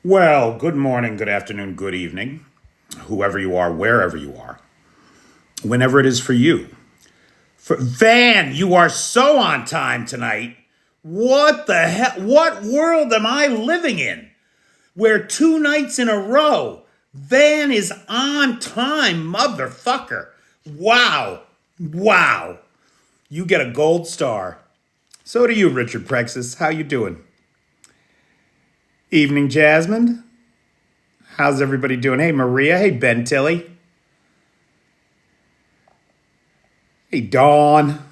Well, good morning, good afternoon, good evening, whoever you are, wherever you are, whenever it is for you. Van, you are so on time tonight. What the hell? What world am I living in? Where 2 nights in a row, Van is on time, motherfucker. Wow. Wow. You get a gold star. So do you, Richard Prexis. How you doing? Evening, Jasmine. How's everybody doing? Hey, Maria. Hey, Ben Tilly. Hey, Dawn.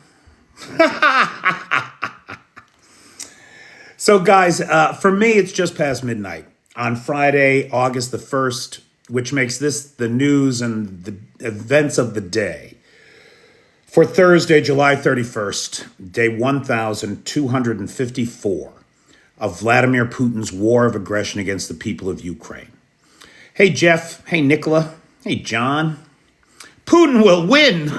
So, guys, for me, it's just past midnight on Friday, August the 1st, which makes this the news and the events of the day. For Thursday, July 31st, day 1254 of Vladimir Putin's war of aggression against the people of Ukraine. Hey, Jeff. Hey, Nicola. Hey, John. Putin will win.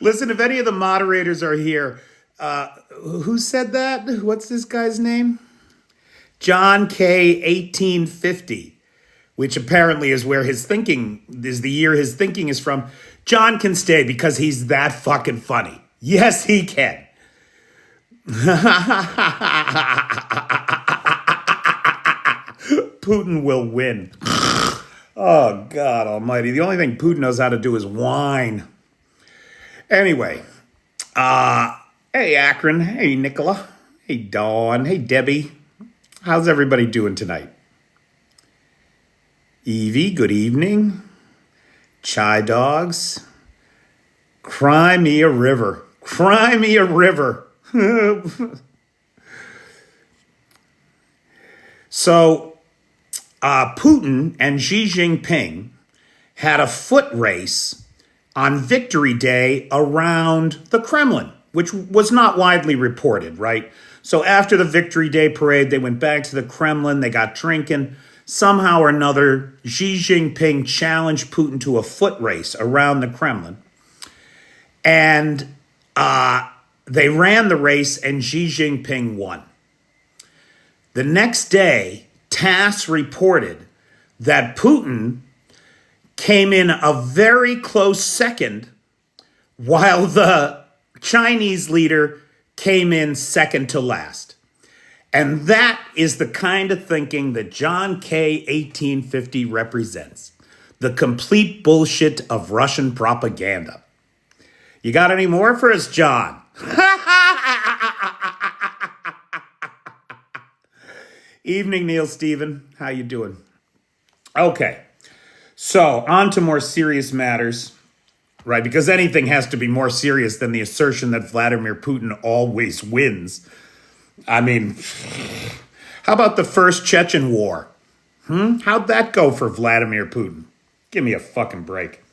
Listen, if any of the moderators are here, who said that? What's this guy's name? John K. 1850, which apparently is where his thinking is, the year his thinking is from. John can stay because he's that fucking funny. Yes, he can. Putin will win. Oh, God almighty. The only thing Putin knows how to do is whine. Anyway, hey, Akron. Hey, Nicola. Hey, Dawn. Hey, Debbie. How's everybody doing tonight? Evie, good evening. Chai Dogs. Cry me a river. Cry me a river. So, Putin and Xi Jinping had a foot race on Victory Day around the Kremlin, which was not widely reported, right? So after the Victory Day parade, they went back to the Kremlin, they got drinking. Somehow or another, Xi Jinping challenged Putin to a foot race around the Kremlin. And they ran the race and Xi Jinping won. The next day, TASS reported that Putin came in a very close second, while the Chinese leader came in second to last. And that is the kind of thinking that John K. 1850 represents. The complete bullshit of Russian propaganda. You got any more for us, John? Evening, Neil Stephen. How you doing? Okay. So, on to more serious matters, right? Because anything has to be more serious than the assertion that Vladimir Putin always wins. I mean, how about the first Chechen war? How'd that go for Vladimir Putin? Give me a fucking break.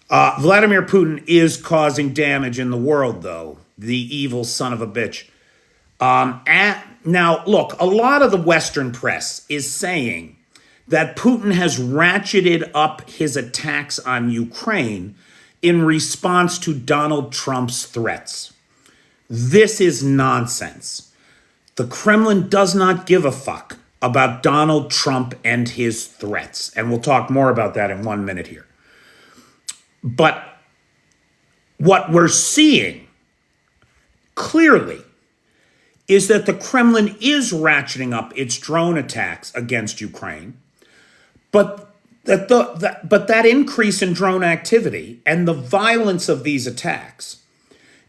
Vladimir Putin is causing damage in the world, though. The evil son of a bitch. Now, look, a lot of the Western press is saying that Putin has ratcheted up his attacks on Ukraine in response to Donald Trump's threats. This is nonsense. The Kremlin does not give a fuck about Donald Trump and his threats. And we'll talk more about that in 1 minute here. But what we're seeing clearly is that the Kremlin is ratcheting up its drone attacks against Ukraine. But that increase in drone activity and the violence of these attacks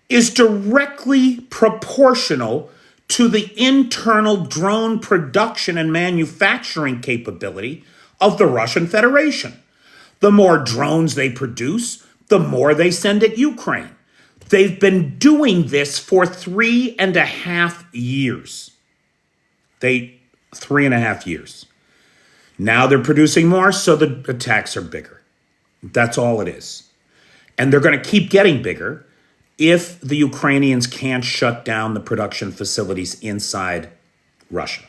is directly proportional to the internal drone production and manufacturing capability of the Russian Federation. The more drones they produce, the more they send at Ukraine. They've been doing this for 3.5 years. 3.5 years. Now they're producing more, so the attacks are bigger. That's all it is. And they're going to keep getting bigger if the Ukrainians can't shut down the production facilities inside Russia,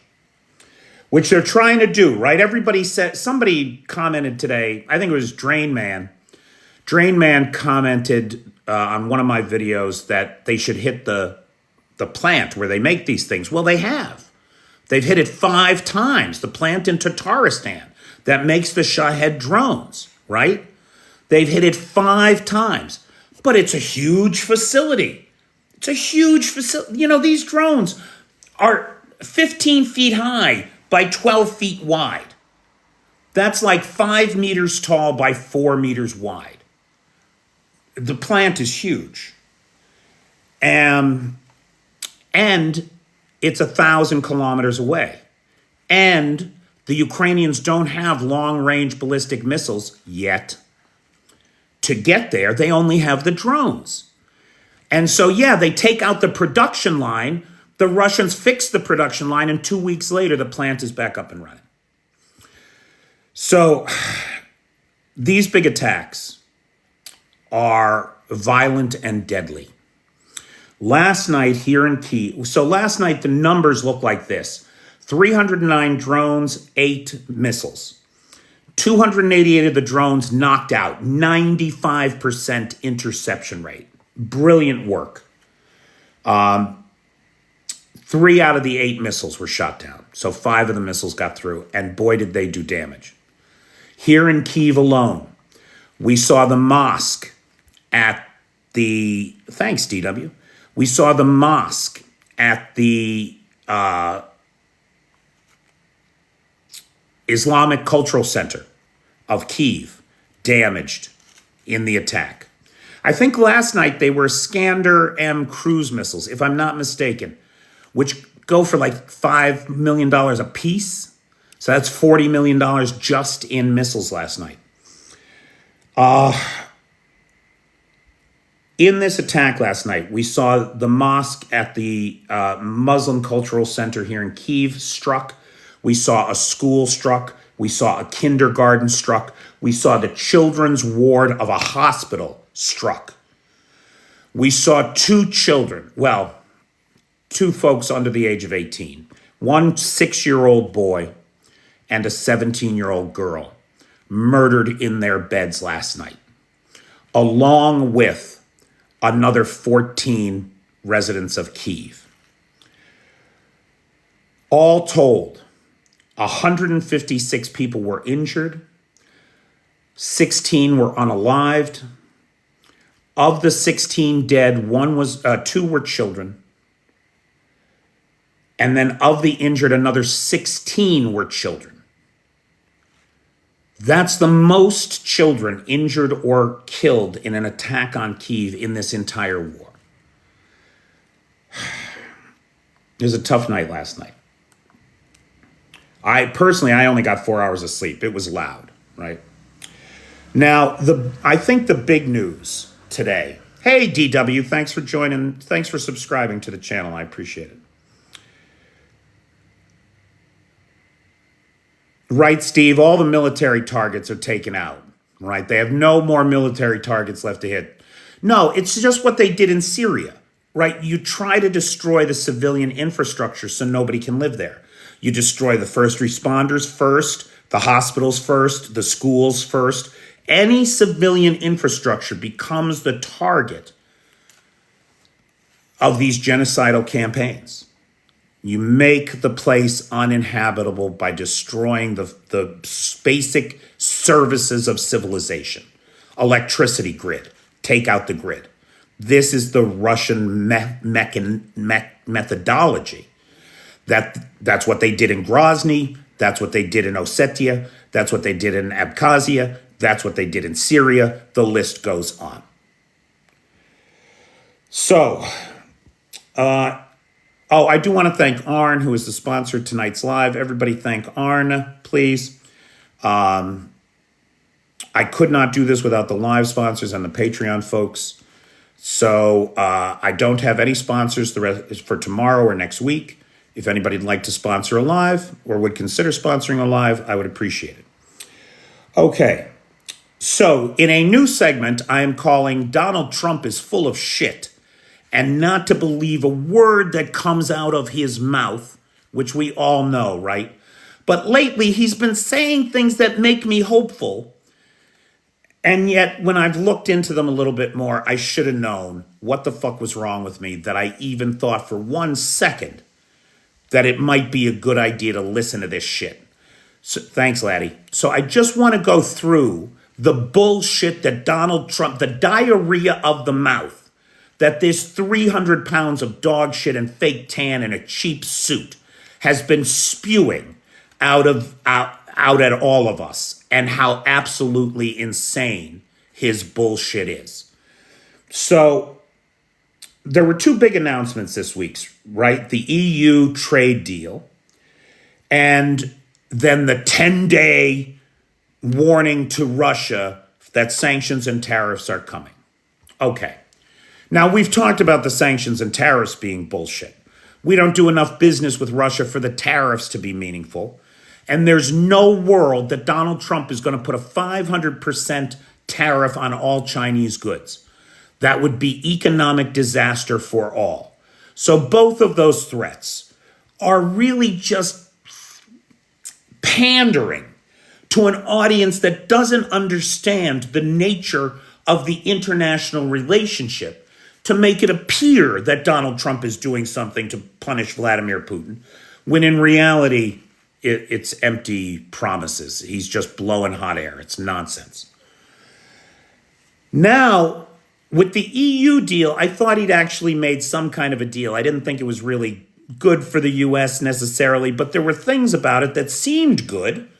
which they're trying to do, right? Everybody said, somebody commented today, I think it was Drain Man, Drain Man commented on one of my videos that they should hit the plant where they make these things. Well, they have. They've hit it 5 times. The plant in Tatarstan that makes the Shahed drones, right? They've hit it 5 times. But it's a huge facility. It's a huge facility. You know, these drones are 15 feet high by 12 feet wide. That's like 5 meters tall by 4 meters wide. The plant is huge. And it's 1,000 kilometers away. And the Ukrainians don't have long-range ballistic missiles yet. To get there, they only have the drones. And so, yeah, they take out the production line. The Russians fix the production line, and 2 weeks later, the plant is back up and running. So these big attacks are violent and deadly. Last night here in Kyiv, so last night the numbers look like this: 309 drones, 8 missiles. 288 of the drones knocked out, 95% interception rate. Brilliant work. 3 out of the 8 missiles were shot down. So 5 of the missiles got through, and boy, did they do damage. Here in Kyiv alone, we saw the mosque at the, thanks DW, we saw the mosque at the Islamic Cultural Center of Kyiv damaged in the attack. I think last night they were Iskander M cruise missiles, if I'm not mistaken, which go for like $5 million a piece. So that's $40 million just in missiles last night. In this attack last night, we saw the mosque at the Muslim Cultural Center here in Kyiv struck. We saw a school struck. We saw a kindergarten struck. We saw the children's ward of a hospital struck. We saw 2 children, well, 2 folks under the age of 18, one 6-year-old boy and a 17-year-old girl murdered in their beds last night, along with another 14 residents of Kyiv. All told, 156 people were injured, 16 were unalived. Of the 16 dead, 2 were children. And then of the injured, another 16 were children. That's the most children injured or killed in an attack on Kyiv in this entire war. It was a tough night last night. I only got 4 hours of sleep. It was loud, right? Now, I think the big news today. Hey, DW, thanks for joining. Thanks for subscribing to the channel. I appreciate it. Right, Steve, all the military targets are taken out, right? They have no more military targets left to hit. No, it's just what they did in Syria, right? You try to destroy the civilian infrastructure so nobody can live there. You destroy the first responders first, the hospitals first, the schools first. Any civilian infrastructure becomes the target of these genocidal campaigns. You make the place uninhabitable by destroying the basic services of civilization. Electricity grid, take out the grid. This is the Russian methodology. That's what they did in Grozny. That's what they did in Ossetia. That's what they did in Abkhazia. That's what they did in Syria. The list goes on. So, I do want to thank Arn, who is the sponsor of tonight's live. Everybody thank Arn, please. I could not do this without the live sponsors and the Patreon folks. So I don't have any sponsors the rest for tomorrow or next week. If anybody would like to sponsor a live or would consider sponsoring a live, I would appreciate it. Okay, so in a new segment, I am calling Donald Trump is full of shit and not to believe a word that comes out of his mouth, which we all know, right? But lately, he's been saying things that make me hopeful. And yet, when I've looked into them a little bit more, I should have known what the fuck was wrong with me that I even thought for 1 second that it might be a good idea to listen to this shit. So, thanks, Laddie. So I just want to go through the bullshit that Donald Trump, the diarrhea of the mouth, that this 300 pounds of dog shit and fake tan in a cheap suit has been spewing out at all of us, and how absolutely insane his bullshit is. So there were two big announcements this week, right? The EU trade deal, and then the 10-day warning to Russia that sanctions and tariffs are coming. Okay. Now, we've talked about the sanctions and tariffs being bullshit. We don't do enough business with Russia for the tariffs to be meaningful. And there's no world that Donald Trump is going to put a 500% tariff on all Chinese goods. That would be economic disaster for all. So both of those threats are really just pandering to an audience that doesn't understand the nature of the international relationship to make it appear that Donald Trump is doing something to punish Vladimir Putin, when in reality, it's empty promises. He's just blowing hot air. It's nonsense. Now, with the EU deal, I thought he'd actually made some kind of a deal. I didn't think it was really good for the US necessarily, but there were things about it that seemed good.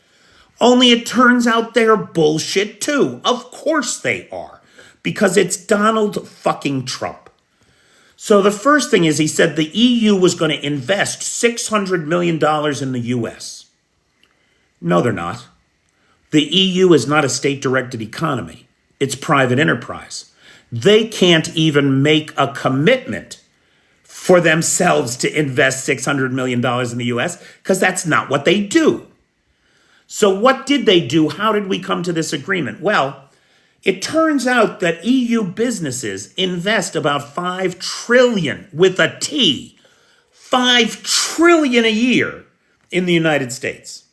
Only it turns out they're bullshit too. Of course they are, because it's Donald fucking Trump. So the first thing is he said the EU was going to invest $600 million in the US. No, they're not. The EU is not a state-directed economy. It's private enterprise. They can't even make a commitment for themselves to invest $600 million in the US because that's not what they do. So what did they do? How did we come to this agreement? Well, it turns out that EU businesses invest about $5 trillion with a T, $5 trillion a year in the United States.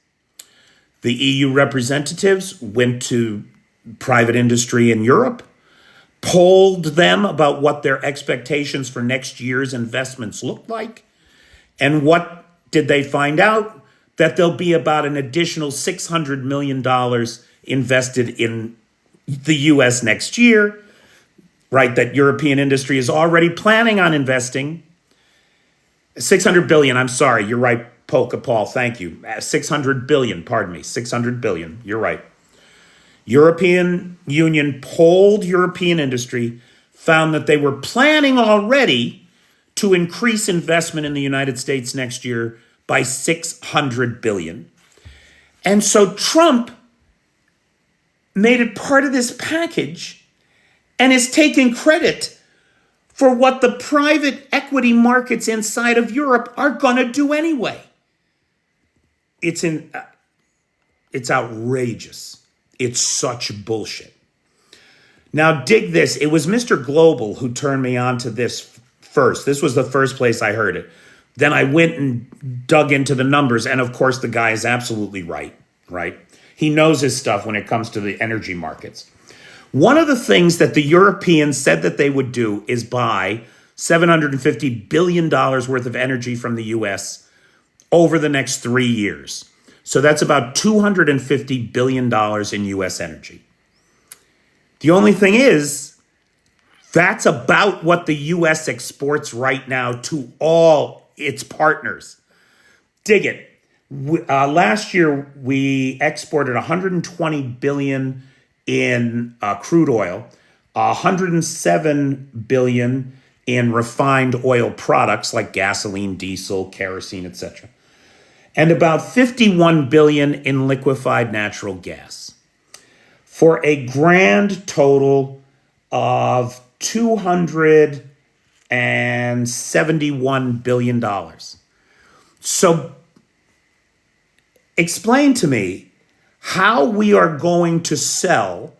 The EU representatives went to private industry in Europe, polled them about what their expectations for next year's investments looked like. And what did they find out? That there'll be about an additional $600 million invested in the US next year, right? That European industry is already planning on investing. 600 billion, I'm sorry, you're right, Polka Paul, thank you. 600 billion, pardon me, 600 billion, you're right. European Union polled European industry, found that they were planning already to increase investment in the United States next year by 600 billion. And so Trump made it part of this package and is taking credit for what the private equity markets inside of Europe are going to do anyway. It's outrageous. It's such bullshit. Now dig this. It was Mr. Global who turned me on to this first. This was the first place I heard it. Then I went and dug into the numbers. And of course, the guy is absolutely right? He knows his stuff when it comes to the energy markets. One of the things that the Europeans said that they would do is buy $750 billion worth of energy from the US over the next 3 years. So that's about $250 billion in US energy. The only thing is, that's about what the US exports right now to all its partners. Dig it. Last year, we exported 120 billion in crude oil, 107 billion in refined oil products like gasoline, diesel, kerosene, etc., and about 51 billion in liquefied natural gas, for a grand total of $271 billion. So explain to me how we are going to sell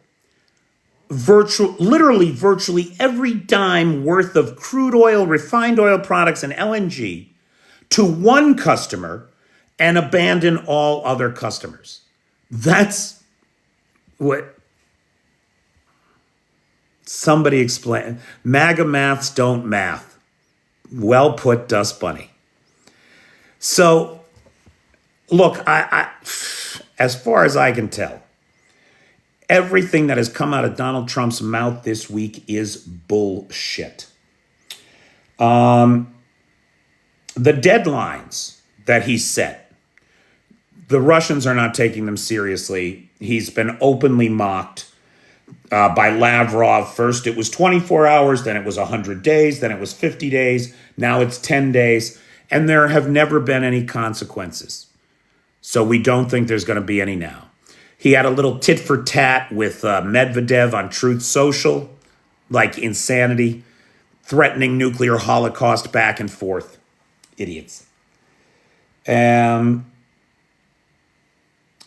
virtually every dime worth of crude oil, refined oil products, and LNG to one customer and abandon all other customers. That's what Somebody explain. MAGA maths don't math. Well put, Dust Bunny. So, look, as far as I can tell, everything that has come out of Donald Trump's mouth this week is bullshit. The deadlines that he set, the Russians are not taking them seriously. He's been openly mocked by Lavrov. First it was 24 hours, then it was 100 days, then it was 50 days, now it's 10 days, and there have never been any consequences. So we don't think there's going to be any now. He had a little tit for tat with Medvedev on Truth Social, like insanity, threatening nuclear holocaust back and forth. Idiots.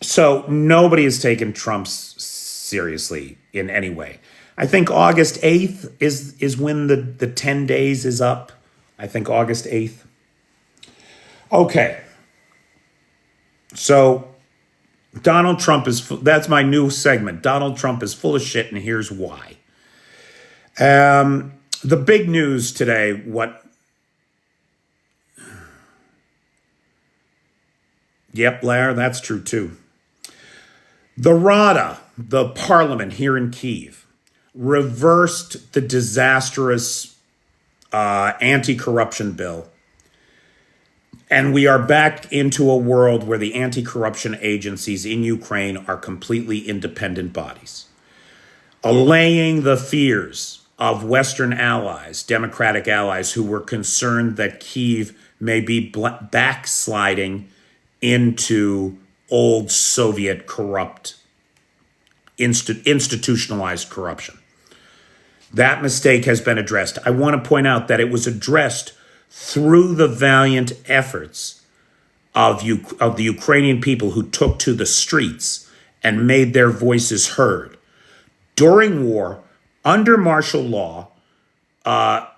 So nobody has taken Trump seriously in any way. I think August 8th is when the 10 days is up. I think August 8th. Okay. So Donald Trump that's my new segment. Donald Trump is full of shit, and here's why. The big news today, Yep, Larry, that's true too. The Rada, the parliament here in Kyiv, reversed the disastrous anti-corruption bill. And we are back into a world where the anti-corruption agencies in Ukraine are completely independent bodies, allaying the fears of Western allies, democratic allies, who were concerned that Kyiv may be backsliding into old Soviet corrupt, institutionalized corruption. That mistake has been addressed. I want to point out that it was addressed through the valiant efforts of the Ukrainian people who took to the streets and made their voices heard during war, under martial law,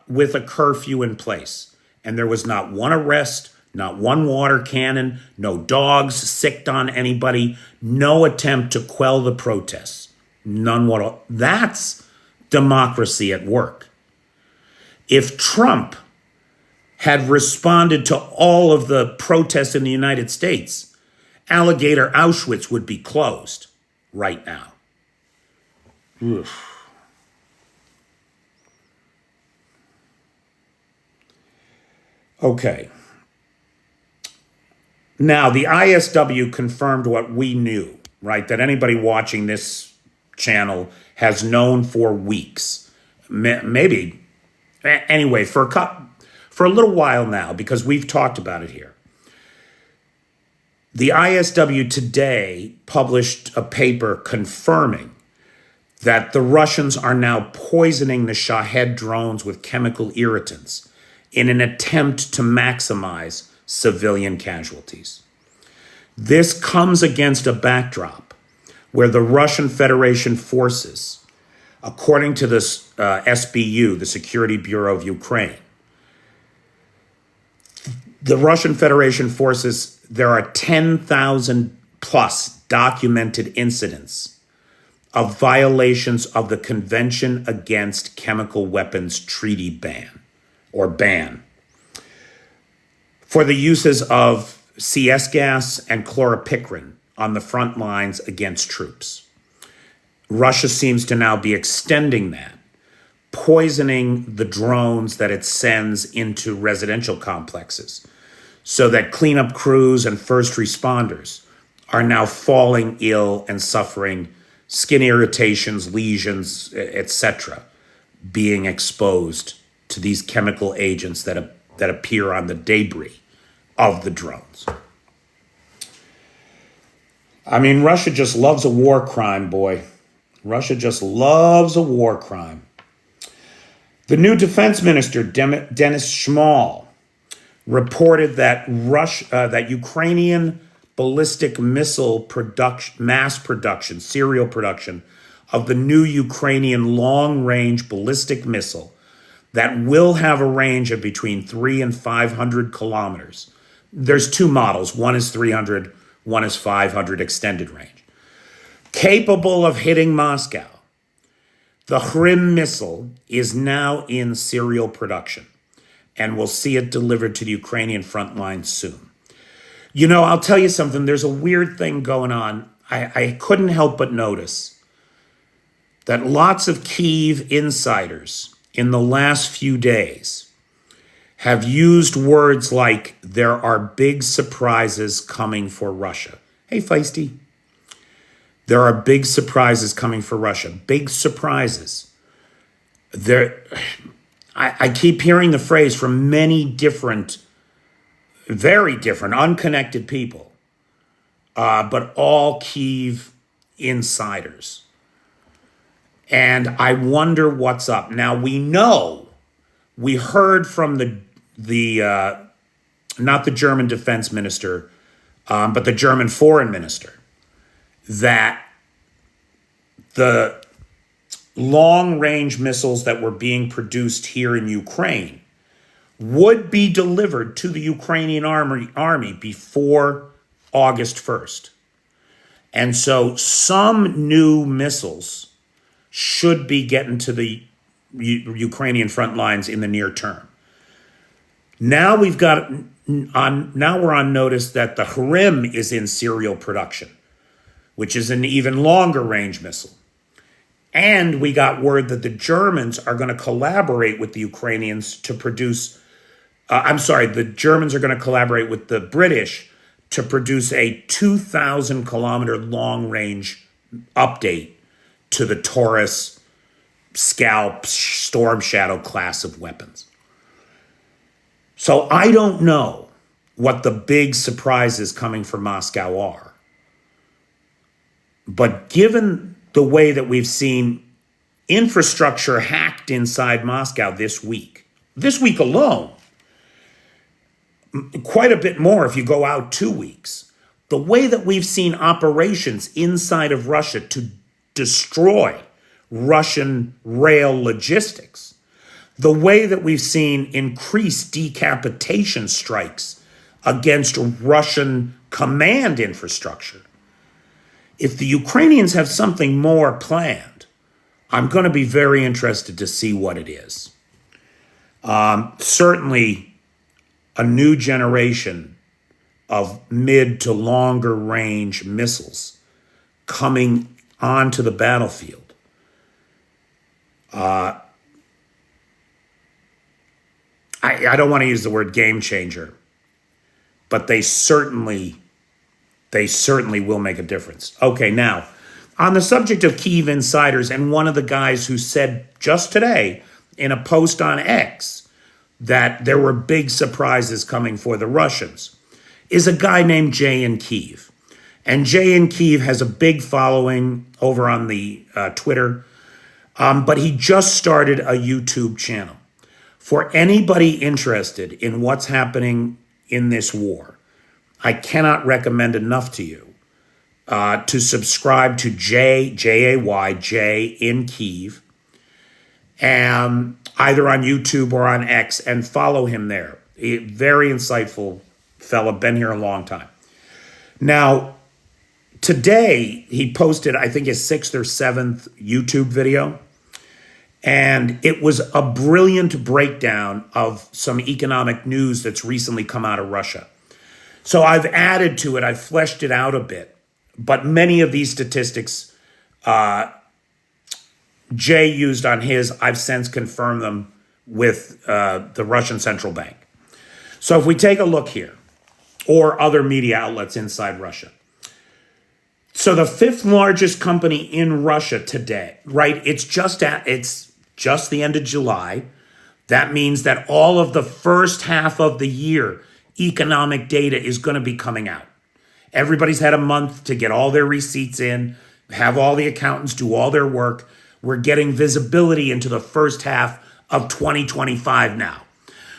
with a curfew in place. And there was not one arrest, not one water cannon, no dogs sicked on anybody, no attempt to quell the protests. None whatsoever. That's democracy at work. If Trump had responded to all of the protests in the United States, Alligator Auschwitz would be closed right now. Oof. Okay. Now, the ISW confirmed what we knew, right? That anybody watching this channel has known for weeks. Maybe. Anyway, for a little while now, because we've talked about it here. The ISW today published a paper confirming that the Russians are now poisoning the Shahed drones with chemical irritants in an attempt to maximize civilian casualties. This comes against a backdrop where the Russian Federation forces, according to this SBU, the Security Bureau of Ukraine, the Russian Federation forces, there are 10,000 plus documented incidents of violations of the Convention Against Chemical Weapons Treaty ban for the uses of CS gas and chloropicrine on the front lines against troops. Russia seems to now be extending that, poisoning the drones that it sends into residential complexes, so that cleanup crews and first responders are now falling ill and suffering skin irritations, lesions, etc., being exposed to these chemical agents that appear on the debris of the drones. I mean, Russia just loves a war crime, boy. Russia just loves a war crime. The new defense minister, Denis Shmyhal, reported that Ukrainian ballistic missile mass production, serial production of the new Ukrainian long-range ballistic missile that will have a range of between 300 and 500 kilometers. There's two models. One is 300, one is 500 extended range. Capable of hitting Moscow. The Krim missile is now in serial production, and we'll see it delivered to the Ukrainian front line soon. You know, I'll tell you something. There's a weird thing going on. I couldn't help but notice that lots of Kyiv insiders in the last few days have used words like, there are big surprises coming for Russia. Hey, Feisty. There are big surprises coming for Russia. Big surprises. I keep hearing the phrase from many different, very different, unconnected people, but all Kyiv insiders. And I wonder what's up. Now, we heard from not the German defense minister, but the German foreign minister, that the long-range missiles that were being produced here in Ukraine would be delivered to the Ukrainian army before August 1st. And so some new missiles should be getting to the Ukrainian front lines in the near term. Now we're on notice that the Krim is in serial production, which is an even longer range missile. And we got word that the Germans are going to collaborate with the Ukrainians to produce, the Germans are going to collaborate with the British to produce a 2,000 kilometer long range update to the Taurus, Scalp, Storm Shadow class of weapons. So I don't know what the big surprises coming from Moscow are. But given the way that we've seen infrastructure hacked inside Moscow this week alone, quite a bit more if you go out 2 weeks, the way that we've seen operations inside of Russia to destroy Russian rail logistics, the way that we've seen increased decapitation strikes against Russian command infrastructure. If the Ukrainians have something more planned, I'm going to be very interested to see what it is. Certainly, a new generation of mid to longer range missiles coming onto the battlefield. I don't want to use the word game changer, but they certainly will make a difference. Okay, now, on the subject of Kyiv insiders, and one of the guys who said just today in a post on X that there were big surprises coming for the Russians is a guy named Jay in Kyiv. And Jay in Kyiv has a big following over on the Twitter, but he just started a YouTube channel. For anybody interested in what's happening in this war, I cannot recommend enough to you to subscribe to J-A-Y, Jay in Kyiv, either on YouTube or on X, and follow him there. A very insightful fella, been here a long time. Now, today he posted, I think, his 6th or 7th YouTube video, and it was a brilliant breakdown of some economic news that's recently come out of Russia. So I've added to it, I've fleshed it out a bit, but many of these statistics Jay used on his, I've since confirmed them with the Russian central bank. So if we take a look here, or other media outlets inside Russia. So the 5th largest company in Russia today, right? It's just the end of July. That means that all of the first half of the year economic data is going to be coming out. Everybody's had a month to get all their receipts in, have all the accountants do all their work. We're getting visibility into the first half of 2025 now.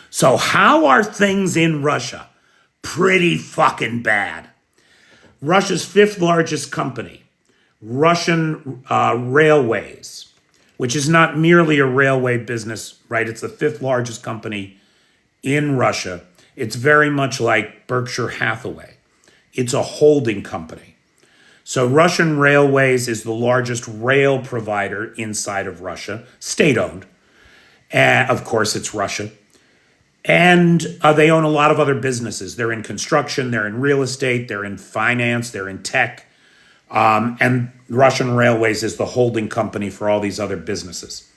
So how are things in Russia? Pretty fucking bad. Russia's 5th largest company, Russian Railways, which is not merely a railway business, right? It's the 5th largest company in Russia. It's very much like Berkshire Hathaway. It's a holding company. So Russian Railways is the largest rail provider inside of Russia, state-owned. And of course, it's Russia. And they own a lot of other businesses. They're in construction, they're in real estate, they're in finance, they're in tech. And Russian Railways is the holding company for all these other businesses.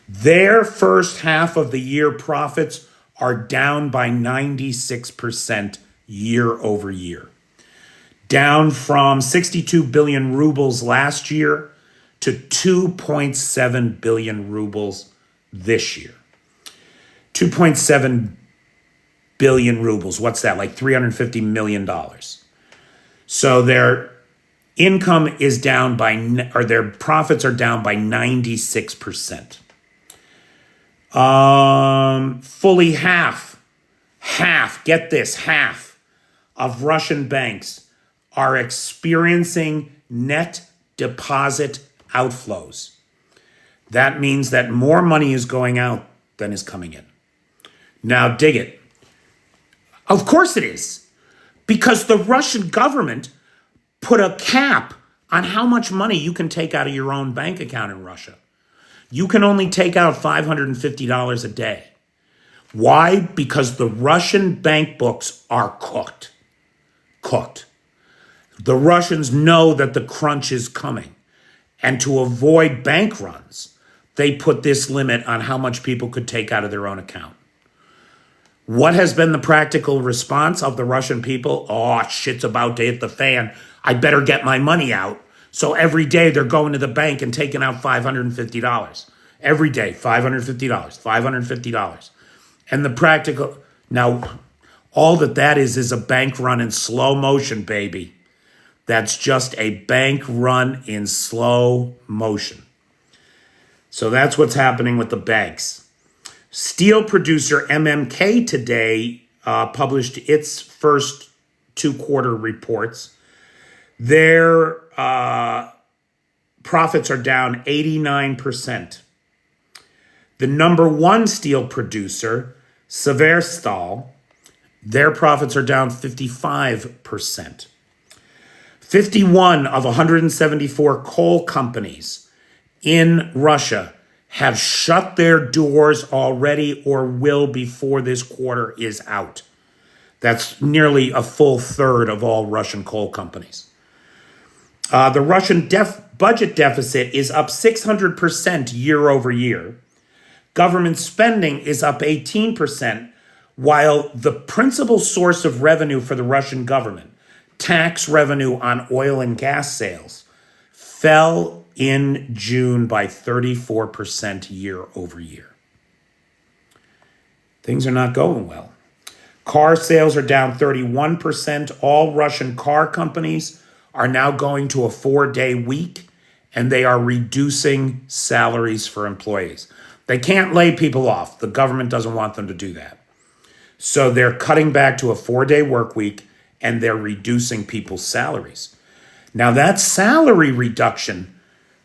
Their first half of the year profits are down by 96% year over year. Down from 62 billion rubles last year to 2.7 billion rubles this year. 2.7 billion rubles. What's that? Like $350 million. So their income is down by, or their profits are down by 96%. Fully half, get this, half of Russian banks are experiencing net deposit outflows. That means that more money is going out than is coming in. Now, dig it. Of course it is. Because the Russian government put a cap on how much money you can take out of your own bank account in Russia. You can only take out $550 a day. Why? Because the Russian bank books are cooked. Cooked. The Russians know that the crunch is coming. And to avoid bank runs, they put this limit on how much people could take out of their own account. What has been the practical response of the Russian people? Oh, shit's about to hit the fan. I better get my money out. So every day they're going to the bank and taking out $550. Every day, $550, $550. And the practical, now, all that is a bank run in slow motion, baby. That's just a bank run in slow motion. So that's what's happening with the banks. Steel producer MMK today published its first 2-quarter reports. Their profits are down 89%. The number one steel producer, Severstal, their profits are down 55%. 51 of 174 coal companies in Russia have shut their doors already or will before this quarter is out. That's nearly a full third of all Russian coal companies. The Russian budget deficit is up 600% year over year. Government spending is up 18%, while the principal source of revenue for the Russian government, tax revenue on oil and gas sales, fell in June by 34% year over year. Things are not going well. Car sales are down 31%. All Russian car companies are now going to a 4-day week, and they are reducing salaries for employees. They can't lay people off. The government doesn't want them to do that. So they're cutting back to a 4-day work week, and they're reducing people's salaries. Now that salary reduction,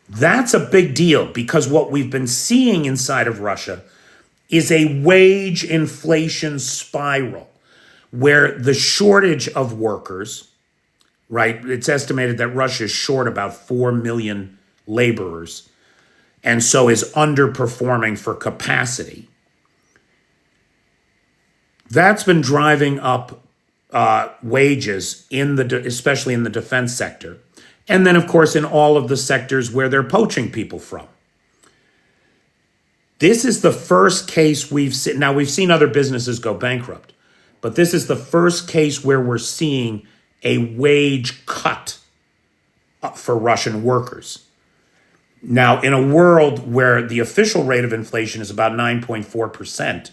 that's a big deal, because what we've been seeing inside of Russia is a wage inflation spiral where the shortage of workers, right? It's estimated that Russia is short about 4 million laborers and so is underperforming for capacity. That's been driving up wages especially in the defense sector. And then, of course, in all of the sectors where they're poaching people from. This is the first case we've seen. Now, we've seen other businesses go bankrupt, but this is the first case where we're seeing a wage cut for Russian workers. Now, in a world where the official rate of inflation is about 9.4%,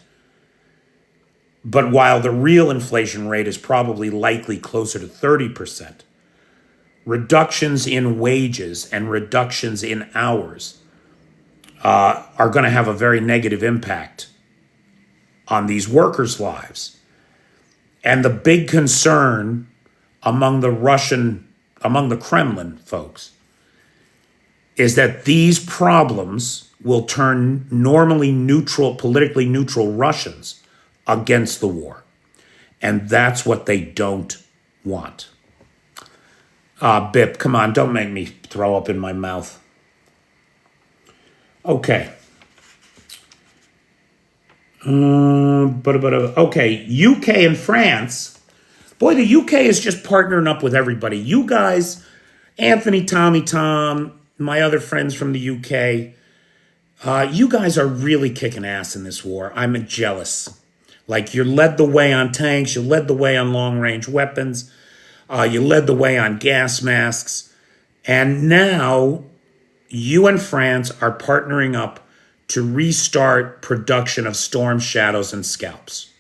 but while the real inflation rate is probably likely closer to 30%, reductions in wages and reductions in hours are going to have a very negative impact on these workers' lives. And the big concern among the Kremlin folks is that these problems will turn normally politically neutral Russians against the war. And that's what they don't want. Bip, come on, don't make me throw up in my mouth. Okay. Okay, UK and France. Boy, the UK is just partnering up with everybody. You guys, Anthony, Tommy, Tom, my other friends from the UK, you guys are really kicking ass in this war. I'm jealous. Like, you led the way on tanks, you led the way on long-range weapons, you led the way on gas masks, and now you and France are partnering up to restart production of Storm Shadows and Scalps.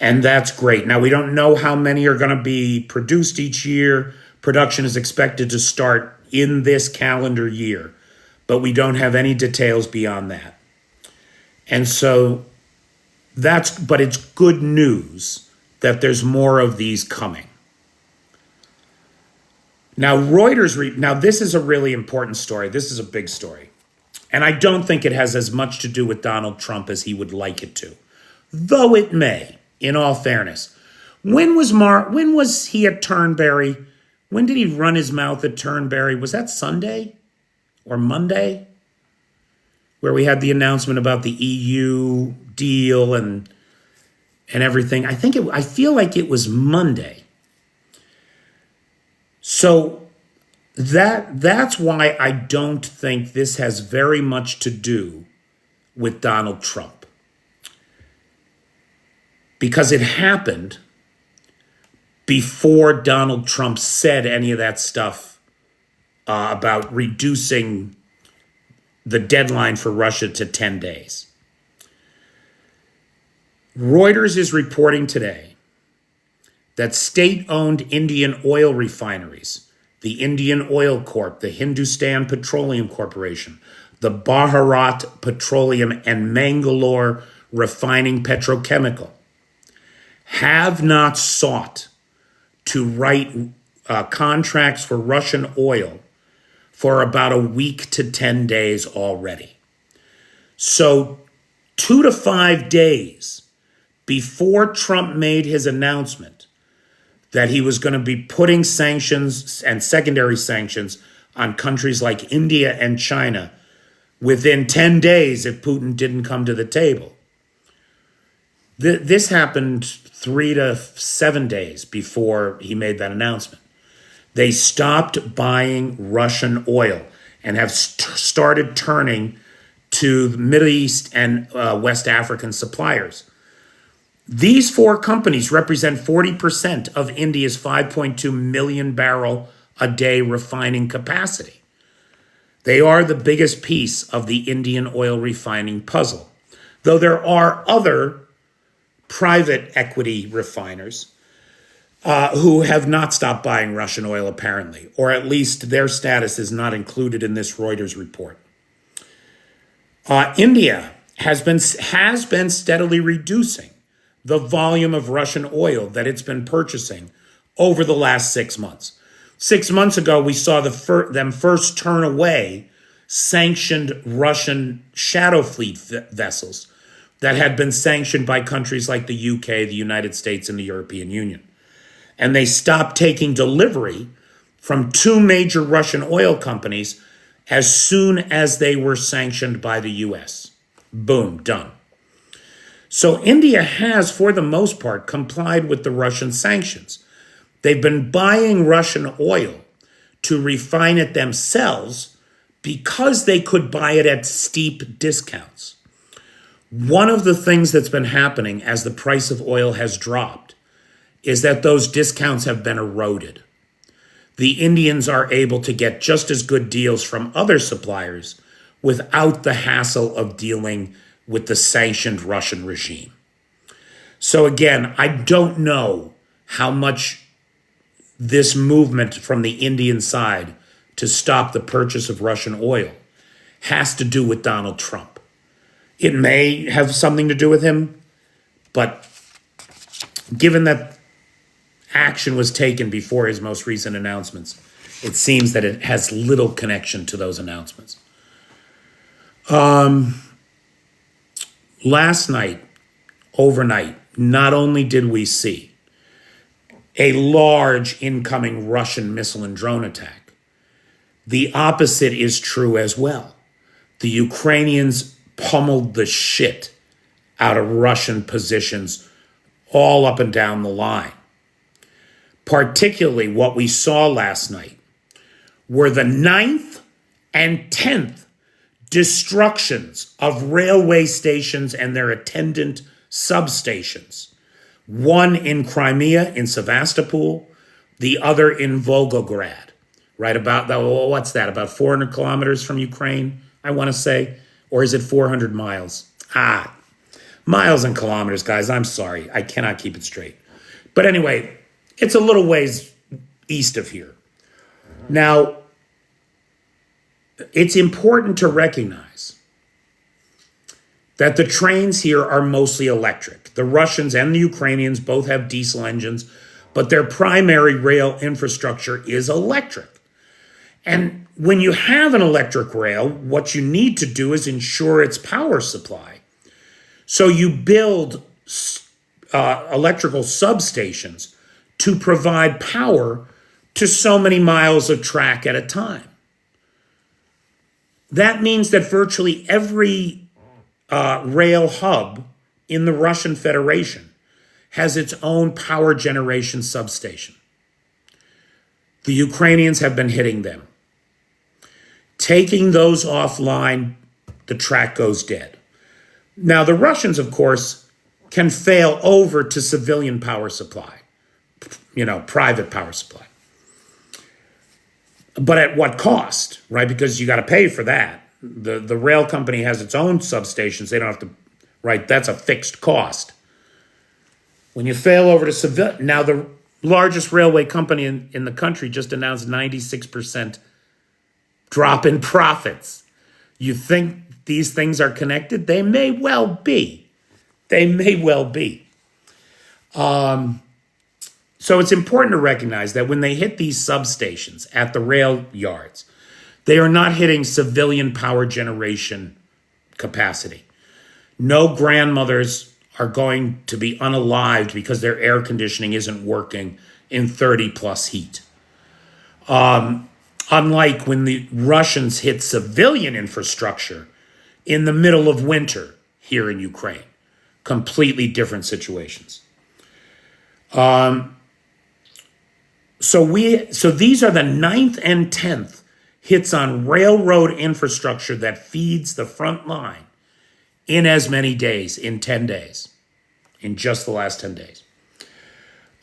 And that's great. Now, we don't know how many are going to be produced each year. Production is expected to start in this calendar year, but we don't have any details beyond that. And so but it's good news that there's more of these coming. Now, now this is a really important story. This is a big story. And I don't think it has as much to do with Donald Trump as he would like it to, though it may, in all fairness. When was he at Turnberry? When did he run his mouth at Turnberry? Was that Sunday or Monday? Where we had the announcement about the EU deal and everything. I feel like it was Monday. So that's why I don't think this has very much to do with Donald Trump. Because it happened before Donald Trump said any of that stuff about reducing the deadline for Russia to 10 days. Reuters is reporting today that state-owned Indian oil refineries, the Indian Oil Corp, the Hindustan Petroleum Corporation, the Bharat Petroleum and Mangalore Refining Petrochemical, have not sought to write contracts for Russian oil for about a week to 10 days already. So 2 to 5 days before Trump made his announcement that he was going to be putting sanctions and secondary sanctions on countries like India and China within 10 days if Putin didn't come to the table. This happened 3 to 7 days before he made that announcement. They stopped buying Russian oil and have started turning to the Middle East and West African suppliers. These 4 companies represent 40% of India's 5.2 million barrel a day refining capacity. They are the biggest piece of the Indian oil refining puzzle, though there are other private equity refiners who have not stopped buying Russian oil, apparently, or at least their status is not included in this Reuters report. India has been steadily reducing the volume of Russian oil that it's been purchasing over the last 6 months. 6 months ago, we saw them first turn away sanctioned Russian shadow fleet vessels that had been sanctioned by countries like the UK, the United States, and the European Union. And they stopped taking delivery from 2 major Russian oil companies as soon as they were sanctioned by the US. Boom, done. So India has, for the most part, complied with the Russian sanctions. They've been buying Russian oil to refine it themselves because they could buy it at steep discounts. One of the things that's been happening as the price of oil has dropped is that those discounts have been eroded. The Indians are able to get just as good deals from other suppliers without the hassle of dealing with the sanctioned Russian regime. So again, I don't know how much this movement from the Indian side to stop the purchase of Russian oil has to do with Donald Trump. It may have something to do with him, but given that action was taken before his most recent announcements, it seems that it has little connection to those announcements. Last night, overnight, not only did we see a large incoming Russian missile and drone attack. The opposite is true as well. The Ukrainians pummeled the shit out of Russian positions all up and down the line. Particularly what we saw last night were the 9th and 10th destructions of railway stations and their attendant substations. One in Crimea, in Sevastopol, the other in Volgograd, right about, what's that, about 400 kilometers from Ukraine, I want to say? Or is it 400 miles? Miles and kilometers, guys, I'm sorry. I cannot keep it straight. But anyway, it's a little ways east of here. Now, it's important to recognize that the trains here are mostly electric. The Russians and the Ukrainians both have diesel engines, but their primary rail infrastructure is electric. And when you have an electric rail, what you need to do is ensure its power supply. So you build electrical substations to provide power to so many miles of track at a time. That means that virtually every rail hub in the Russian Federation has its own power generation substation. The Ukrainians have been hitting them. Taking those offline, the track goes dead. Now, the Russians, of course, can fail over to civilian power supply, private power supply. But at what cost, right? Because you got to pay for that. The rail company has its own substations. They don't have to, right? That's a fixed cost. When you fail over to civilian, now the largest railway company in the country just announced 96% drop in profits. You think these things are connected? They may well be. They may well be. So it's important to recognize that when they hit these substations at the rail yards, they are not hitting civilian power generation capacity. No grandmothers are going to be unalived because their air conditioning isn't working in 30 plus heat. Unlike when the Russians hit civilian infrastructure in the middle of winter here in Ukraine. Completely different situations. So these are the 9th and 10th hits on railroad infrastructure that feeds the front line in as many days, in 10 days, in just the last 10 days.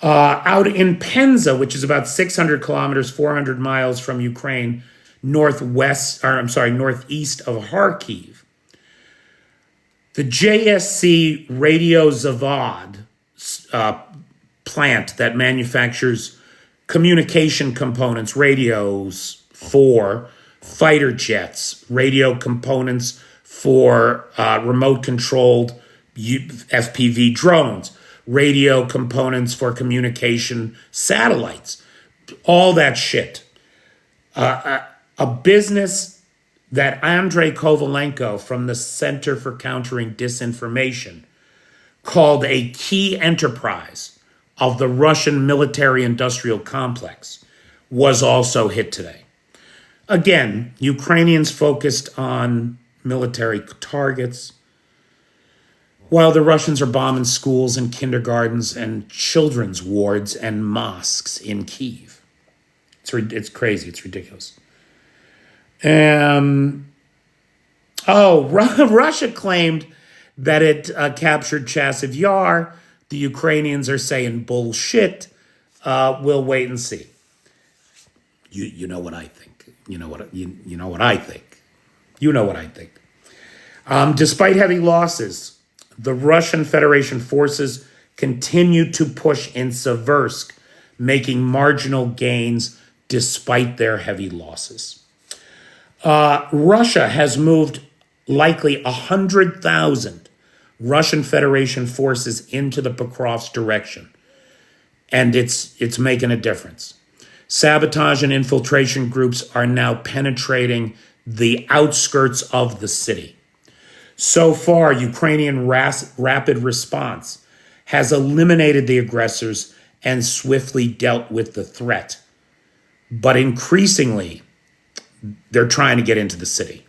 Out in Penza, which is about 600 kilometers, 400 miles from Ukraine, northeast of Kharkiv, the JSC Radio Zavad plant that manufactures communication components, radios for fighter jets, radio components for remote-controlled FPV drones, radio components for communication satellites, all that shit. A business that Andrei Kovalenko from the Center for Countering Disinformation called a key enterprise of the Russian military-industrial complex was also hit today. Again, Ukrainians focused on military targets, while the Russians are bombing schools and kindergartens and children's wards and mosques in Kyiv. It's crazy. It's ridiculous. Russia claimed that it captured Chasiv Yar. The Ukrainians are saying bullshit. We'll wait and see. You know what I think. You know what I think. You know what I think. Despite heavy losses, the Russian Federation forces continue to push in Seversk, making marginal gains despite their heavy losses. Russia has moved likely 100,000 Russian Federation forces into the Pokrovsk direction, and it's making a difference. Sabotage and infiltration groups are now penetrating the outskirts of the city. So far, Ukrainian rapid response has eliminated the aggressors and swiftly dealt with the threat. But increasingly, they're trying to get into the city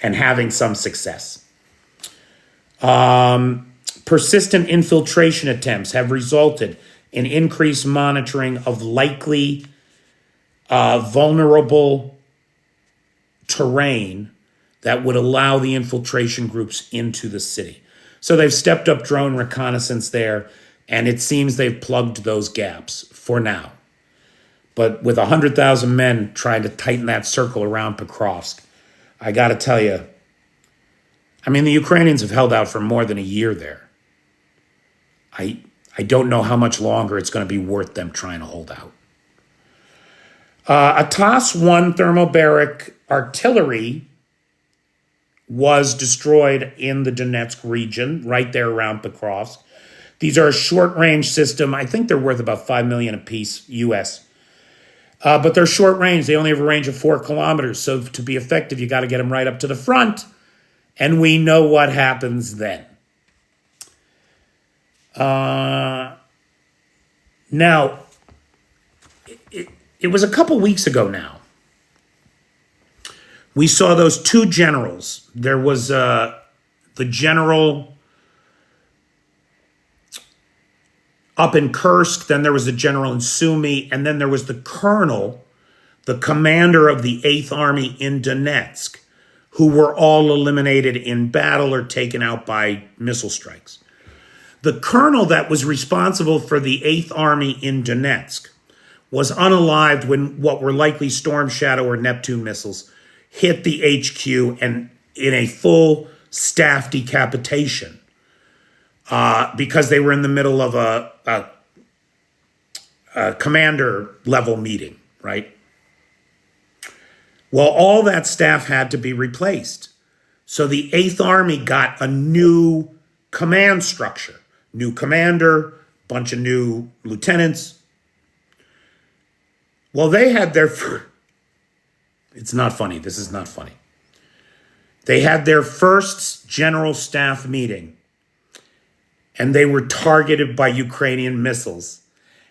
and having some success. Persistent infiltration attempts have resulted in increased monitoring of likely vulnerable terrain that would allow the infiltration groups into the city. So they've stepped up drone reconnaissance there, and it seems they've plugged those gaps for now. But with 100,000 men trying to tighten that circle around Pokrovsk, I got to tell you, I mean, the Ukrainians have held out for more than a year there. I don't know how much longer it's going to be worth them trying to hold out. A TOS-1 thermobaric artillery was destroyed in the Donetsk region, right there around Pokrovsk. These are a short-range system. I think they're worth about $5 million apiece, U.S. But they're short range. They only have a range of 4 kilometers. So to be effective, you got to get them right up to the front. And we know what happens then. Now, it was a couple weeks ago now. We saw those 2 generals. There was the general up in Kursk, then there was the general in Sumy, and then there was the colonel, the commander of the 8th Army in Donetsk, who were all eliminated in battle or taken out by missile strikes. The colonel that was responsible for the 8th Army in Donetsk was unalived when what were likely Storm Shadow or Neptune missiles hit the HQ, and in a full staff decapitation because they were in the middle of a commander level meeting, right? Well, all that staff had to be replaced. So the 8th Army got a new command structure, new commander, bunch of new lieutenants. Well, they had their... It's not funny. This is not funny. They had their first general staff meeting, and they were targeted by Ukrainian missiles.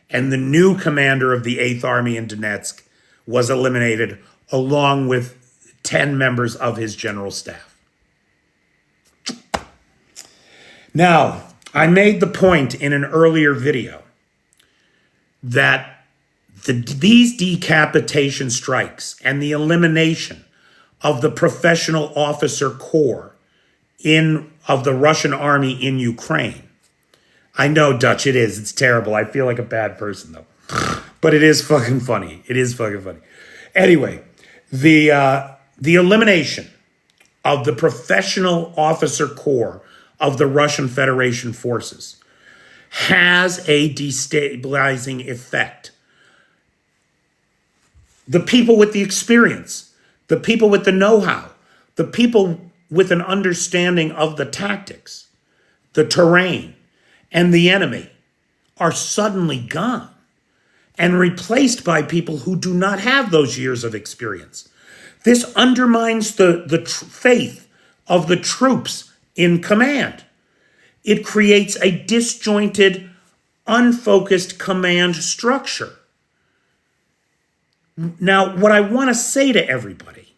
And the new commander of the 8th Army in Donetsk was eliminated, along with 10 members of his general staff. Now, I made the point in an earlier video that these decapitation strikes and the elimination of the professional officer corps of the Russian army in Ukraine. I know, Dutch, it is. It's terrible. I feel like a bad person, though. But it is fucking funny. It is fucking funny. Anyway, the elimination of the professional officer corps of the Russian Federation forces has a destabilizing effect. The people with the experience, the people with the know-how, the people with an understanding of the tactics, the terrain, and the enemy are suddenly gone and replaced by people who do not have those years of experience. This undermines the faith of the troops in command. It creates a disjointed, unfocused command structure. Now, what I want to say to everybody,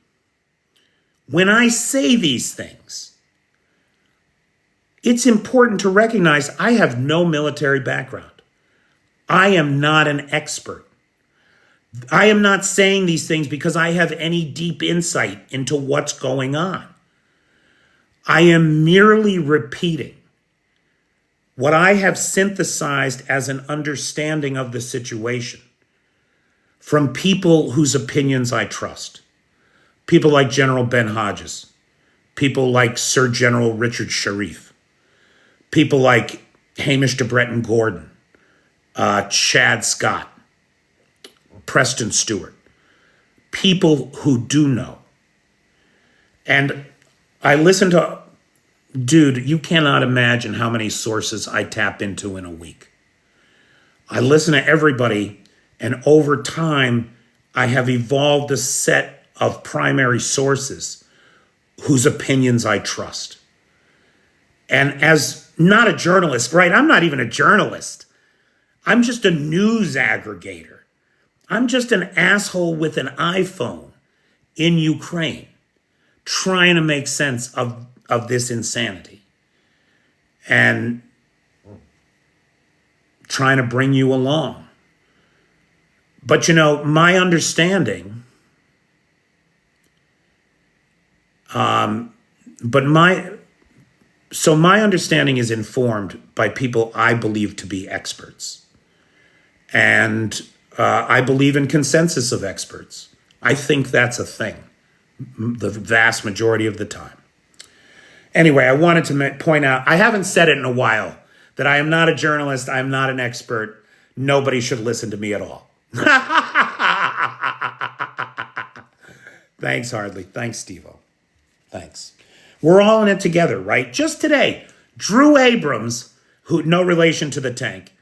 when I say these things, it's important to recognize I have no military background. I am not an expert. I am not saying these things because I have any deep insight into what's going on. I am merely repeating what I have synthesized as an understanding of the situation from people whose opinions I trust. People like General Ben Hodges, people like Sir General Richard Sharif, people like Hamish de Bretton Gordon, Chad Scott, Preston Stewart, people who do know. And I listen to, dude, you cannot imagine how many sources I tap into in a week. I listen to everybody, and over time, I have evolved a set of primary sources whose opinions I trust. And as not a journalist, right? I'm not even a journalist. I'm just a news aggregator. I'm just an asshole with an iPhone in Ukraine trying to make sense of this insanity and trying to bring you along. But my understanding, my understanding is informed by people I believe to be experts. And I believe in consensus of experts. I think that's a thing the vast majority of the time. Anyway, I wanted to point out, I haven't said it in a while, that I am not a journalist, I am not an expert. Nobody should listen to me at all. Thanks, Hardly. Thanks, Steve-O. Thanks. We're all in it together, right? Just today, Drew Abrams, who no relation to the tank,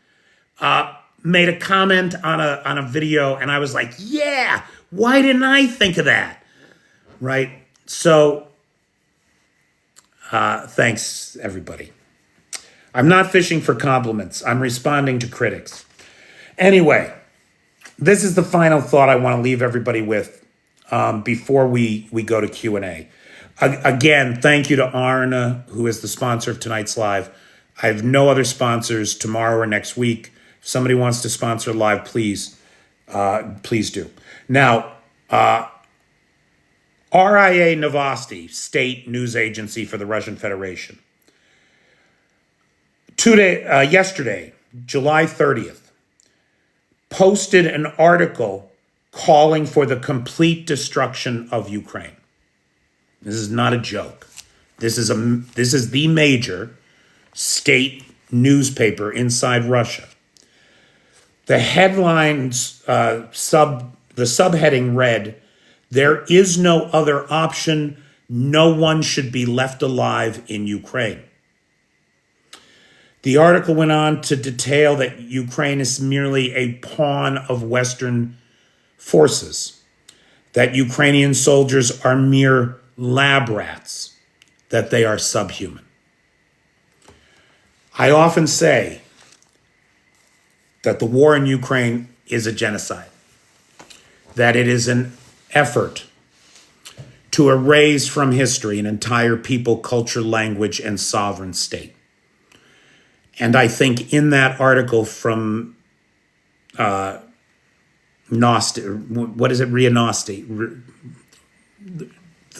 made a comment on a video, and I was like, yeah, why didn't I think of that? Right? So, thanks, everybody. I'm not fishing for compliments. I'm responding to critics. Anyway, this is the final thought I want to leave everybody with before we go to Q&A. Again, thank you to Arna, who is the sponsor of tonight's live. I have no other sponsors tomorrow or next week. If somebody wants to sponsor live, please do. Now, RIA Novosti, state news agency for the Russian Federation. Yesterday, July 30th, posted an article calling for the complete destruction of Ukraine. This is not a joke. This is the major state newspaper inside Russia. The headlines, the subheading read, "There is no other option. No one should be left alive in Ukraine." The article went on to detail that Ukraine is merely a pawn of Western forces, that Ukrainian soldiers are mere lab rats, that they are subhuman. I often say that the war in Ukraine is a genocide, that it is an effort to erase from history an entire people, culture, language, and sovereign state. And I think in that article from Nosti, what is it, RIA Nosti,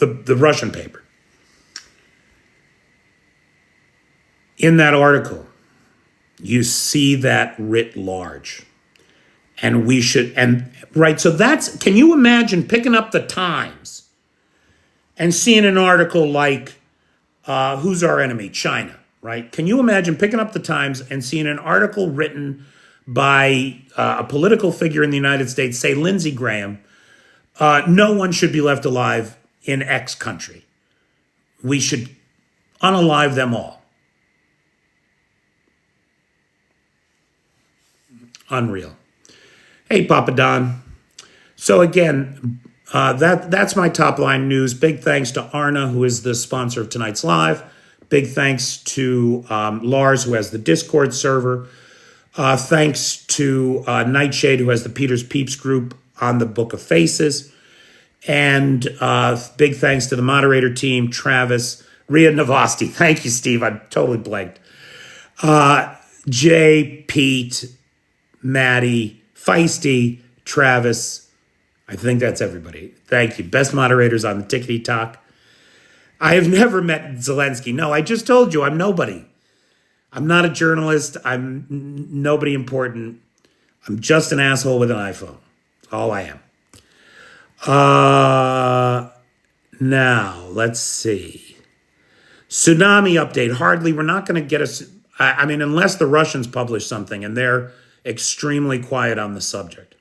the Russian paper. In that article, you see that writ large. And we should, so can you imagine picking up the Times and seeing an article like, who's our enemy? China, right? Can you imagine picking up the Times and seeing an article written by a political figure in the United States, say Lindsey Graham, no one should be left alive in X country. We should unalive them all. Unreal. Hey, Papa Don. So again, that's my top line news. Big thanks to Arna, who is the sponsor of tonight's live. Big thanks to Lars, who has the Discord server. Thanks to Nightshade, who has the Peter's Peeps group on the Book of Faces. And big thanks to the moderator team, Travis, RIA Novosti. Thank you, Steve. I'm totally blanked. Jay, Pete, Maddie, Feisty, Travis. I think that's everybody. Thank you. Best moderators on the Tickety Talk. I have never met Zelensky. No, I just told you I'm nobody. I'm not a journalist. I'm nobody important. I'm just an asshole with an iPhone. That's all I am. Now, let's see. Tsunami update. Hardly, we're not going to get us. I mean, unless the Russians publish something, and they're extremely quiet on the subject.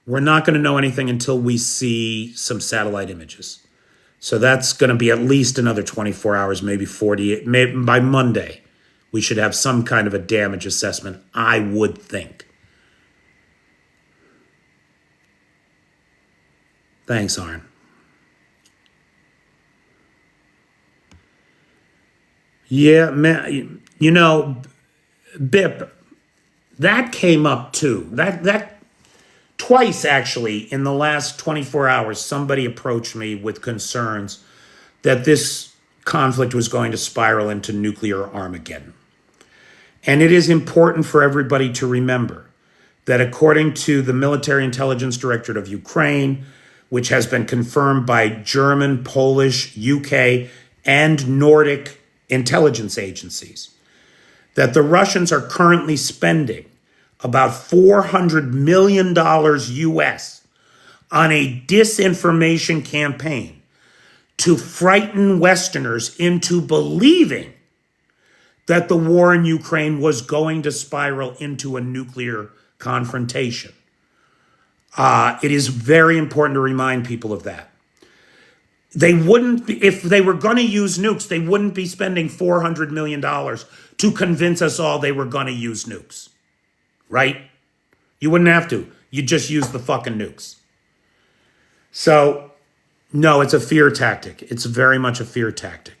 We're not going to know anything until we see some satellite images. So that's going to be at least another 24 hours, maybe 48. Maybe by Monday, we should have some kind of a damage assessment, I would think. Thanks, Arn. Yeah, man, Bip, that came up too. That twice actually in the last 24 hours, somebody approached me with concerns that this conflict was going to spiral into nuclear Armageddon. And it is important for everybody to remember that according to the Military Intelligence Directorate of Ukraine, which has been confirmed by German, Polish, UK, and Nordic intelligence agencies, that the Russians are currently spending about $400 million US on a disinformation campaign to frighten Westerners into believing that the war in Ukraine was going to spiral into a nuclear confrontation. It is very important to remind people of that. They wouldn't be, if they were going to use nukes, they wouldn't be spending $400 million to convince us all they were going to use nukes, right? You wouldn't have to. You'd just use the fucking nukes. So, no, it's a fear tactic. It's very much a fear tactic.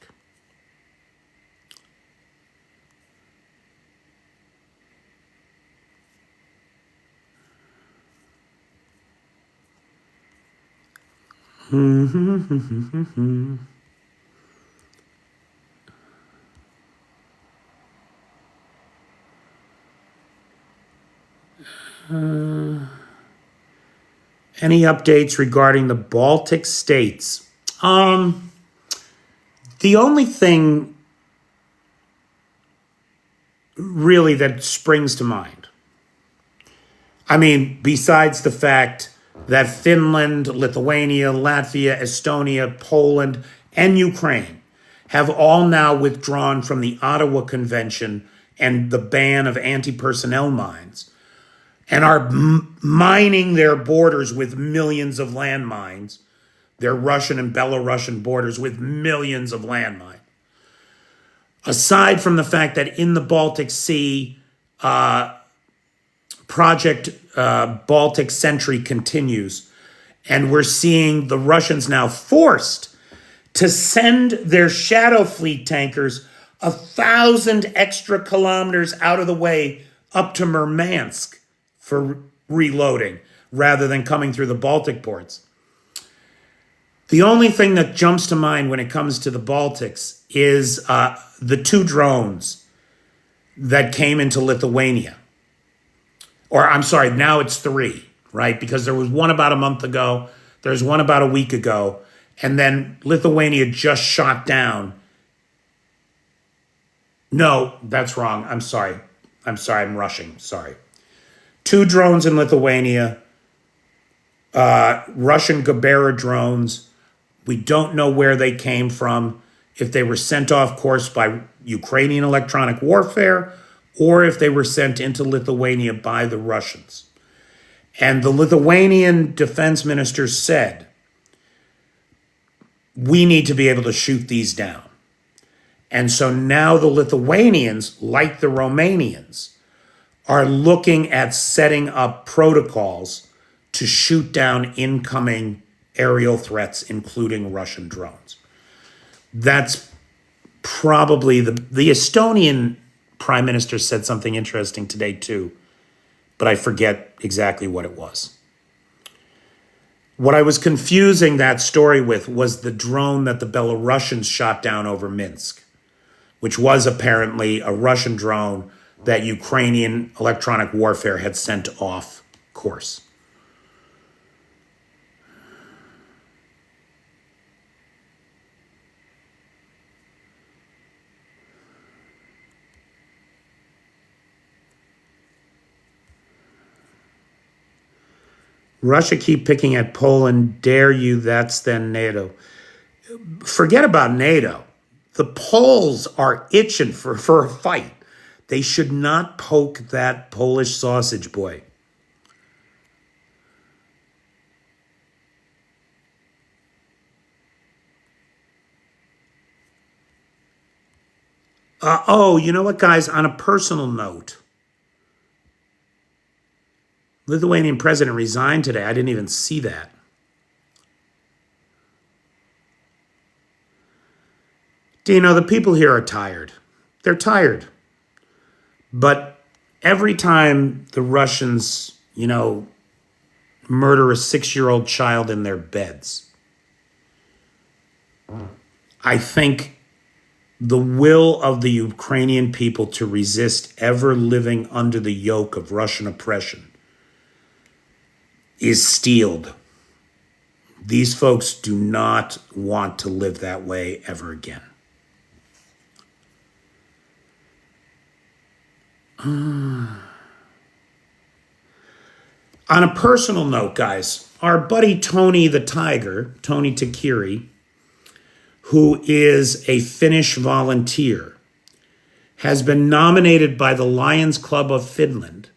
Any updates regarding the Baltic states? The only thing really that springs to mind, I mean, besides the fact that Finland, Lithuania, Latvia, Estonia, Poland, and Ukraine have all now withdrawn from the Ottawa Convention and the ban of anti-personnel mines, and are mining their borders with millions of landmines, their Russian and Belarusian borders with millions of landmines. Aside from the fact that in the Baltic Sea, Project Baltic Sentry continues, and we're seeing the Russians now forced to send their Shadow Fleet tankers 1,000 extra kilometers out of the way up to Murmansk for reloading rather than coming through the Baltic ports. The only thing that jumps to mind when it comes to the Baltics is the 2 drones that came into Lithuania. Or I'm sorry, now it's 3, right? Because there was one about a month ago, there's one about a week ago, and then Lithuania just shot down. No, that's wrong. I'm sorry, I'm rushing. Sorry. 2 drones in Lithuania, Russian Gabera drones. We don't know where they came from, if they were sent off course by Ukrainian electronic warfare, or if they were sent into Lithuania by the Russians. And the Lithuanian defense minister said, we need to be able to shoot these down. And so now the Lithuanians, like the Romanians, are looking at setting up protocols to shoot down incoming aerial threats, including Russian drones. That's probably the Estonian prime minister said something interesting today too, but I forget exactly what it was. What I was confusing that story with was the drone that the Belarusians shot down over Minsk, which was apparently a Russian drone that Ukrainian electronic warfare had sent off course. Russia keep picking at Poland. Dare you? That's then NATO. Forget about NATO. The Poles are itching for a fight. They should not poke that Polish sausage boy. Oh, you know what, guys? On a personal note, Lithuanian president resigned today. I didn't even see that. Do you know, the people here are tired. They're tired. But every time the Russians, murder a 6-year-old child in their beds, I think the will of the Ukrainian people to resist ever living under the yoke of Russian oppression is steeled. These folks do not want to live that way ever again. On a personal note, guys, our buddy Tony the Tiger, Tony Takiri, who is a Finnish volunteer, has been nominated by the Lions Club of Finland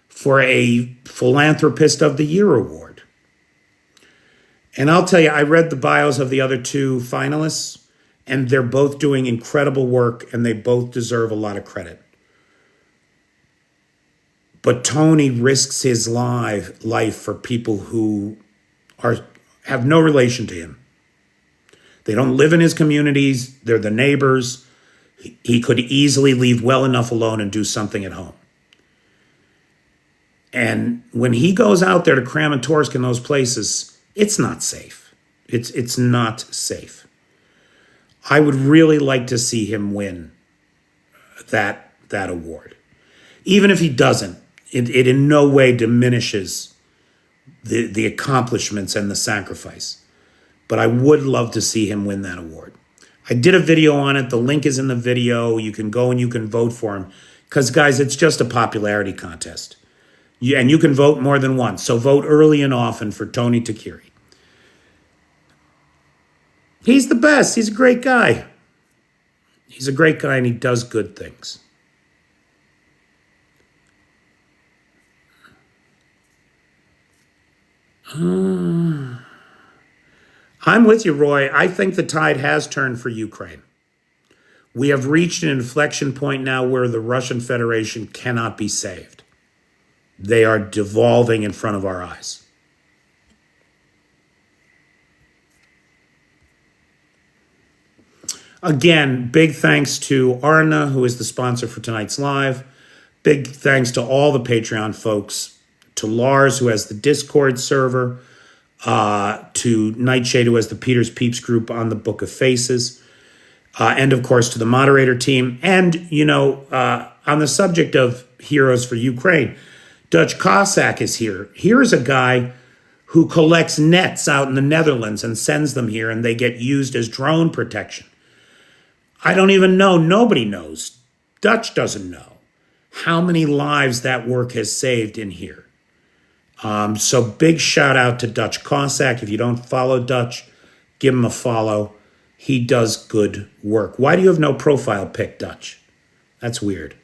for a Philanthropist of the Year award. And I'll tell you, I read the bios of the other two finalists, and they're both doing incredible work, and they both deserve a lot of credit. But Tony risks his life for people who have no relation to him. They don't live in his communities. They're the neighbors. He could easily leave well enough alone and do something at home. And when he goes out there to Kramatorsk and those places, it's not safe. It's not safe. I would really like to see him win that award. Even if he doesn't, it in no way diminishes the accomplishments and the sacrifice. But I would love to see him win that award. I did a video on it. The link is in the video. You can go and you can vote for him. Because, guys, it's just a popularity contest. And you can vote more than once. So vote early and often for Tony Takiri. He's the best. He's a great guy. He's a great guy and he does good things. I'm with you, Roy. I think the tide has turned for Ukraine. We have reached an inflection point now where the Russian Federation cannot be saved. They are devolving in front of our eyes. Again, big thanks to Arna, who is the sponsor for tonight's live. Big thanks to all the Patreon folks. To Lars, who has the Discord server. To Nightshade, who has the Peter's Peeps group on the Book of Faces. And, of course, to the moderator team. And, on the subject of Heroes for Ukraine, Dutch Cossack is here. Here's a guy who collects nets out in the Netherlands and sends them here, and they get used as drone protection. I don't even know. Nobody knows. Dutch doesn't know how many lives that work has saved in here. So big shout out to Dutch Cossack. If you don't follow Dutch, give him a follow. He does good work. Why do you have no profile pic, Dutch? That's weird.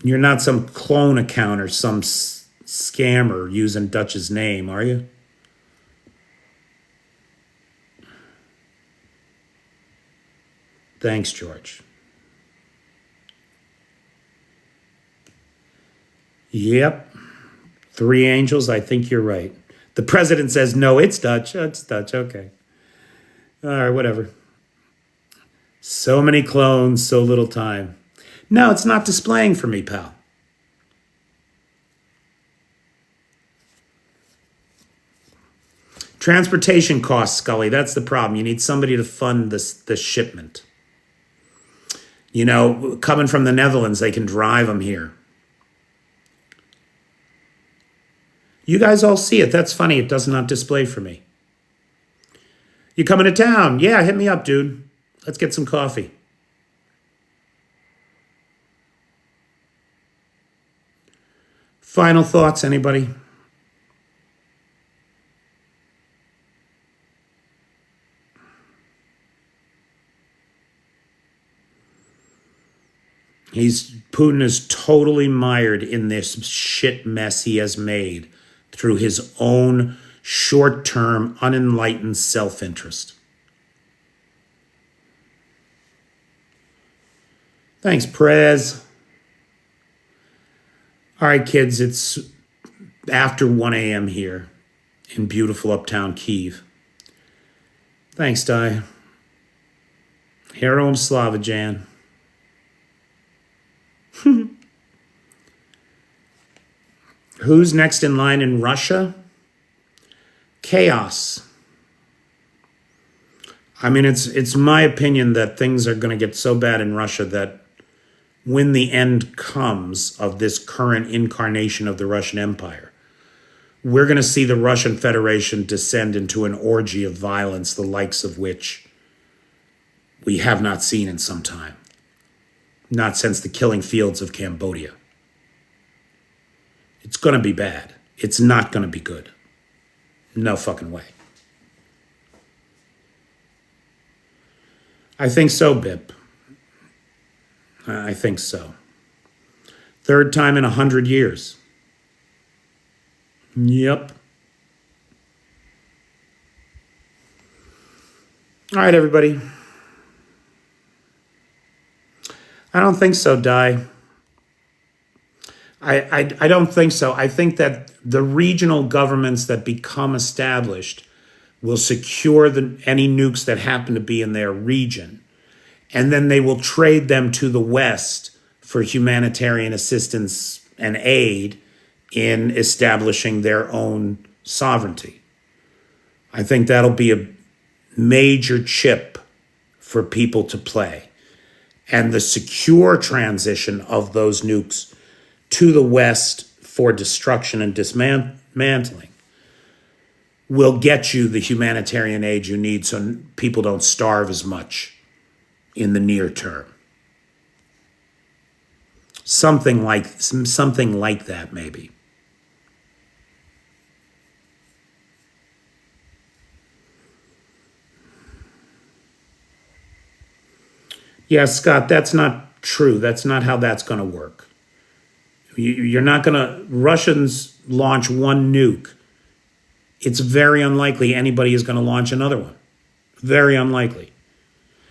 You're not some clone account or some scammer using Dutch's name, are you? Thanks, George. Yep. 3 angels, I think you're right. The president says, no, it's Dutch. It's Dutch, okay. All right, whatever. So many clones, so little time. No, it's not displaying for me, pal. Transportation costs, Scully, that's the problem. You need somebody to fund the shipment. Coming from the Netherlands, they can drive them here. You guys all see it. That's funny. It does not display for me. You coming to town? Yeah, hit me up, dude. Let's get some coffee. Final thoughts, anybody? Putin is totally mired in this shit mess he has made through his own short-term, unenlightened self-interest. Thanks, Prez. All right, kids, it's after 1 a.m. here in beautiful uptown Kyiv. Thanks, Di. Heroam Slava, Jan. Who's next in line in Russia? Chaos. I mean, it's my opinion that things are going to get so bad in Russia that when the end comes of this current incarnation of the Russian Empire, we're going to see the Russian Federation descend into an orgy of violence, the likes of which we have not seen in some time. Not since the killing fields of Cambodia. It's going to be bad. It's not going to be good. No fucking way. I think so, Bip. I think so. Third time in 100 years. Yep. All right, everybody. I don't think so, Di. I don't think so. I think that the regional governments that become established will secure any nukes that happen to be in their region. And then they will trade them to the West for humanitarian assistance and aid in establishing their own sovereignty. I think that'll be a major chip for people to play. And the secure transition of those nukes to the West for destruction and dismantling will get you the humanitarian aid you need so people don't starve as much in the near term. Something like that, maybe. Yeah, Scott, that's not true. That's not how that's going to work. You're not going to... Russians launch one nuke. It's very unlikely anybody is going to launch another one. Very unlikely.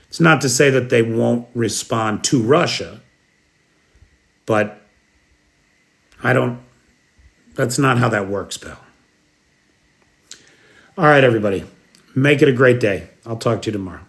It's not to say that they won't respond to Russia, but that's not how that works, pal. All right, everybody. Make it a great day. I'll talk to you tomorrow.